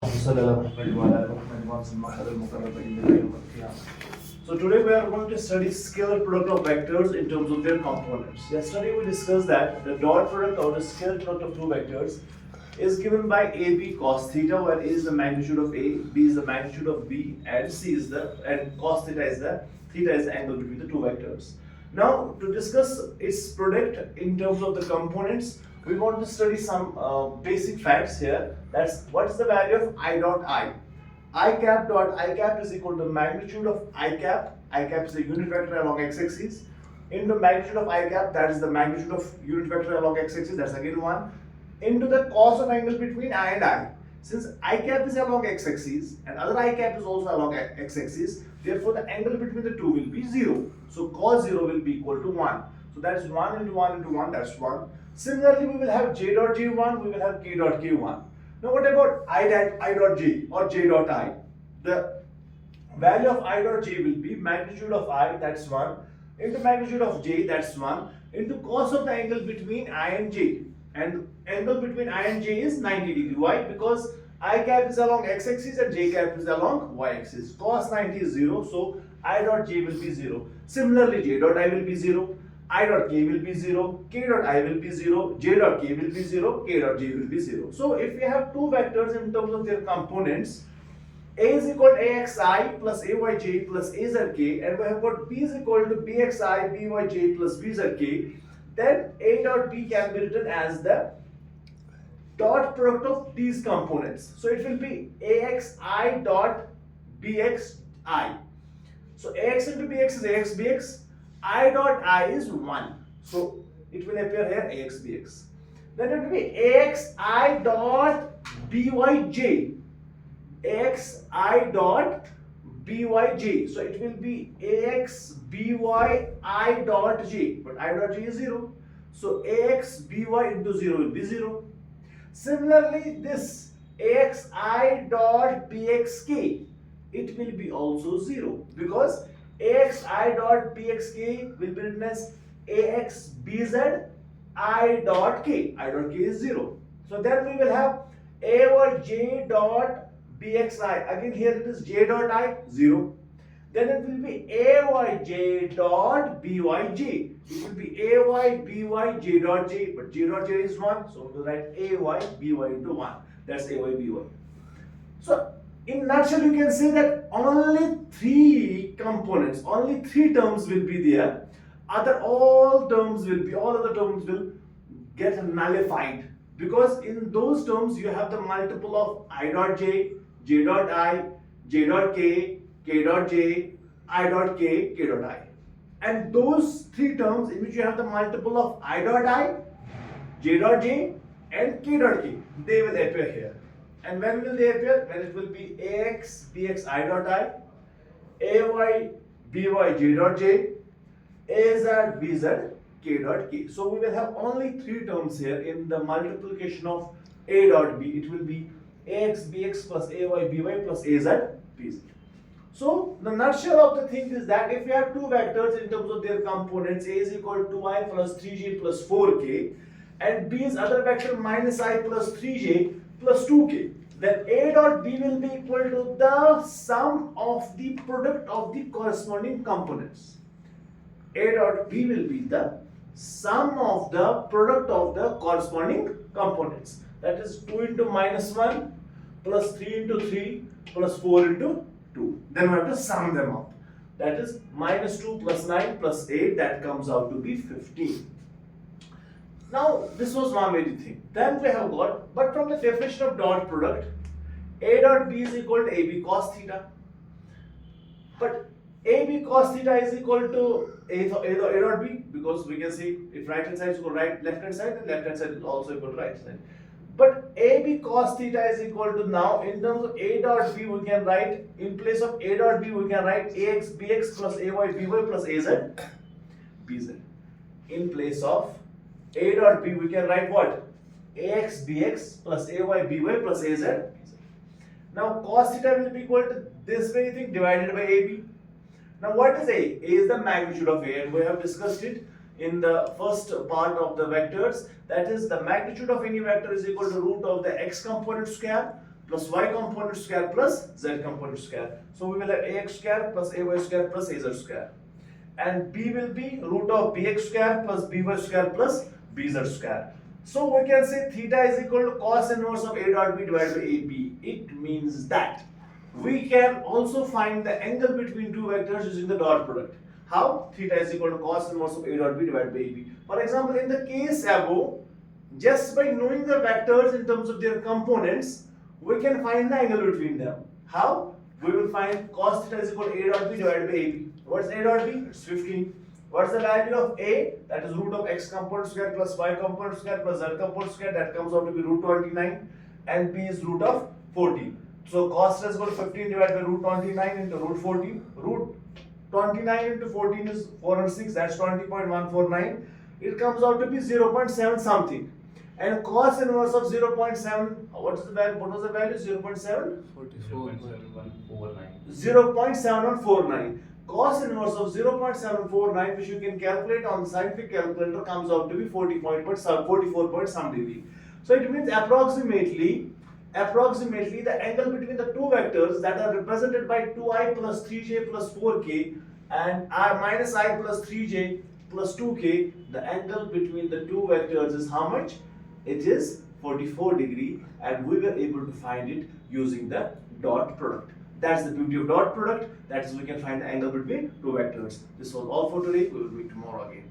So today we are going to study scalar product of vectors in terms of their components. Yesterday we discussed that the dot product or the scalar product of two vectors is given by AB cos theta, where A is the magnitude of A, B is the magnitude of B, and C is the and cos theta is the angle between the two vectors. Now to discuss its product in terms of the components, we want to study some basic facts here. That's what is the value of I dot I. I cap dot I cap is equal to magnitude of I cap. I cap is the unit vector along x-axis. Into magnitude of I cap, that is the magnitude of unit vector along x-axis, that's again 1. Into the cos of angle between I and I. Since I cap is along x-axis and other I cap is also along x-axis, therefore the angle between the two will be 0. So cos 0 will be equal to 1. So that is 1 into 1 into 1, that's 1. Similarly, we will have j dot j1, we will have k dot k1. Now what about I dot j or j dot I? The value of I dot j will be magnitude of I, that's 1, into magnitude of j, that's 1, into cos of the angle between I and j. And angle between I and j is 90 degree. Why? Because I cap is along x-axis and j cap is along y-axis. Cos 90 is 0, so I dot j will be 0. Similarly, j dot I will be 0. I dot k will be 0, k dot I will be 0, j dot k will be 0, k dot j will be 0. So if we have two vectors in terms of their components, A is equal to AXI plus AYJ plus AZK, and we have got B is equal to BXI, BYJ plus BZK, then A dot B can be written as the dot product of these components. So it will be AXI dot BXI. So AX into BX is AX BX. I dot I is 1. So it will appear here AX BX. Then it will be AXI dot BYJ. AXI dot BYJ. So it will be AX BY dot J. But I dot J is 0. So AX BY into 0 will be 0. Similarly, this AXI dot BXK, it will be also 0 because AXI dot BXK will be written as AX BZ I dot K. I dot K is 0. So then we will have AYJ dot BXI. Again here it is J dot I 0. Then it will be AYJ dot BYJ. It will be AY BY J dot J, but J dot J is 1. So we will write AY BY into 1. That's AY BY. So in nutshell, you can say that only three components, only three terms will be there. All other terms will get nullified, because in those terms you have the multiple of I dot j, j dot I, j dot k, k dot j, I dot k, k dot I. And those three terms in which you have the multiple of I dot I, j dot j, and k dot k, they will appear here. And when will they appear? When it will be AX BX I dot I, AY BY J dot J, AZ BZ K dot K. So we will have only three terms here in the multiplication of A dot B. It will be AX BX plus AY BY plus AZ BZ. So the nutshell of the thing is that if we have two vectors in terms of their components, A is equal to I plus 3j plus 4k, and B is other vector minus I plus 3j plus 2k, then A dot B will be equal to the sum of the product of the corresponding components. A dot B will be the sum of the product of the corresponding components. That is 2 into minus 1 plus 3 into 3 plus 4 into 2. Then we have to sum them up. That is minus 2 plus 9 plus 8, that comes out to be 15. Now, this was one very thing. Then we have got, but from the definition of dot product, A dot B is equal to AB cos theta. But AB cos theta is equal to A dot B, because we can see if right hand side is equal to left hand side, then left hand side is also equal to right side. But AB cos theta is equal to, now in terms of A dot B, we can write, in place of A dot B, we can write AX BX plus AY BY plus AZ BZ. In place of A dot B, we can write what? AX BX plus AY BY plus AZ. Now cos theta will be equal to this very thing divided by AB. Now what is A? A is the magnitude of A, and we have discussed it in the first part of the vectors. That is, the magnitude of any vector is equal to root of the x component square plus y component square plus z component square. So we will have ax square plus ay square plus az square. And b will be root of bx square plus by square plus bz square. So we can say theta is equal to cos inverse of a dot b divided by ab. It means that we can also find the angle between two vectors using the dot product. How? Theta is equal to cos inverse of a dot b divided by ab. For example, in the case above, just by knowing the vectors in terms of their components, we can find the angle between them. How? We will find cos theta is equal to a dot b divided by ab. What's a dot b? It's 15. What's the value of a? That is root of x component square plus y component square plus z component square. That comes out to be root 29. And b is root of 14. So cos theta is equal to 15 divided by root 29 into root 14. Root 29 into 14 is 406. That's 20.149. It comes out to be 0.7 something. And cos inverse of 0.7, what is the value? What was the value? 0.7? 0.7149. Cos inverse of 0.749, which you can calculate on the scientific calculator, comes out to be 44 point some degree. So it means approximately the angle between the two vectors that are represented by 2i plus 3j plus 4k and r minus I plus 3j plus 2k, the angle between the two vectors is how much? It is 44 degree, and we were able to find it using the dot product. That's the beauty of dot product. That is, we can find the angle between two vectors. This was all for today. We will meet tomorrow again.